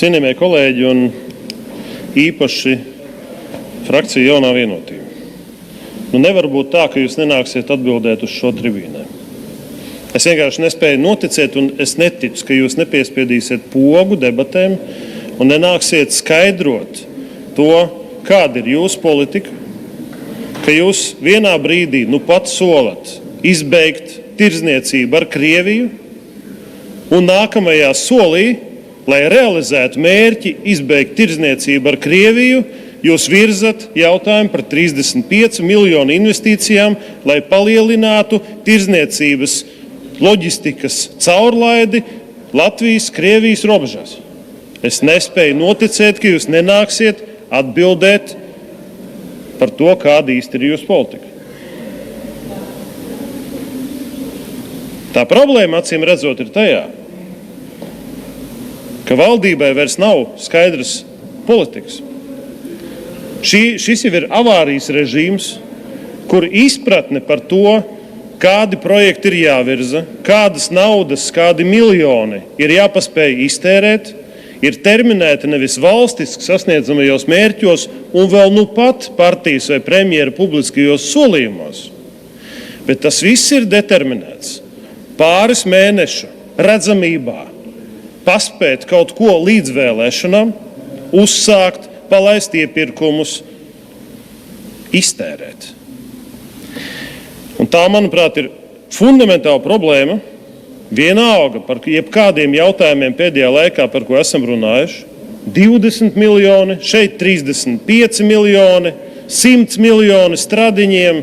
Cienījamie kolēģi un īpaši frakcija Jaunā Vienotība. Nevar būt tā, ka jūs nenāksiet atbildēt uz šo tribīnē. Es vienkārši nespēju noticēt, un es neticu, ka jūs nepiespiedīsiet pogu debatēm un nenāksiet skaidrot to, kāda ir jūsu politika, ka jūs vienā brīdī pat solat izbeigt tirdzniecību ar Krieviju, un nākamajā solī, lai realizētu mērķi izbeigt tirdzniecību ar Krieviju, jūs virzat jautājumu par 35 miljonu investīcijām, lai palielinātu tirdzniecības loģistikas caurlaidi Latvijas-Krievijas robežās. Es nespēju noticēt, ka jūs nenāksiet atbildēt par to, kāda īsti ir jūsu politika. Tā problēma, acīm redzot, ir tajā, ka valdībai vairs nav skaidras politikas. Šis jau ir avārijas režīms, kur izpratne par to, kādi projekti ir jāvirza, kādas naudas, kādi miljoni ir jāpaspēj iztērēt, ir terminēti nevis valstiski sasniedzamajos mērķos un vēl pat partijas vai premjera publiskajos solījumos, bet tas viss ir determinēts pāris mēnešu redzamībā, paspēt kaut ko līdz vēlēšanām, uzsākt, palaist iepirkumus, iztērēt. Un tā, manuprāt, ir fundamentāla problēma, vienalga par jebkādiem jautājumiem pēdējā laikā, par ko esam runājuši. 20 miljoni, šeit 35 miljoni, 100 miljoni stradiņiem.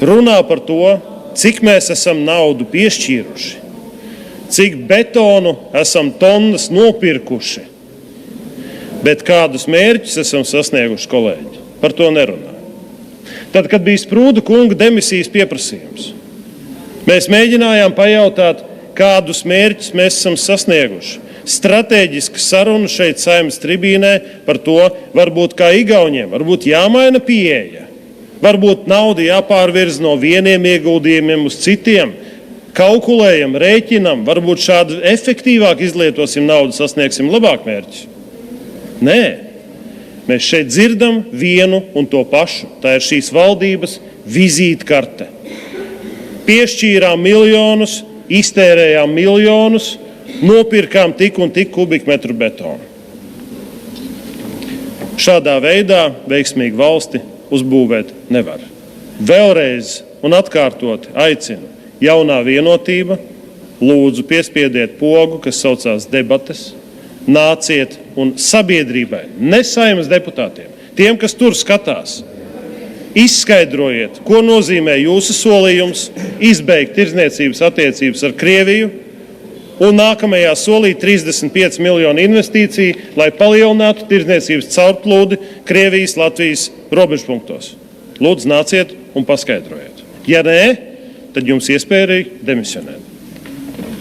Runā par to, cik mēs esam naudu piešķīruši, cik betonu esam tonnas nopirkuši, bet kādus mērķus esam sasnieguši, kolēģi. Par to nerunā. Tad, kad bija Sprūda kunga demisijas pieprasījums, mēs mēģinājām pajautāt, kādus mērķus mēs esam sasnieguši. Stratēģiska saruna šeit Saeimas tribīnē par to, varbūt kā Igauniem, varbūt jāmaina pieeja, varbūt nauda jāpārvirz no vieniem ieguldījumiem uz citiem, kalkulējam, rēķinam, varbūt šādi efektīvāk izlietosim naudu, sasniegsim labāk mērķus. Nē, mēs šeit dzirdam vienu un to pašu. Tā ir šīs valdības vizītkarte. Piešķīrām miljonus, iztērējām miljonus, nopirkām tik un tik kubikmetru betonu. Šādā veidā veiksmīgi valsti uzbūvēt nevar. Vēlreiz un atkārtoti aicinu Jaunā Vienotība, lūdzu piespiediet pogu, kas saucās debates, nāciet un sabiedrībai, ne Saeimas deputātiem, tiem, kas tur skatās, izskaidrojiet, ko nozīmē jūsu solījums izbeigt tirdzniecības attiecības ar Krieviju un nākamajā solī 35 miljonu investīciju, lai palielinātu tirdzniecības caurplūdi Krievijas-Latvijas robežpunktos. Lūdzu, nāciet un paskaidrojiet. Ja nē, tad jums iespēja arī demisionēt.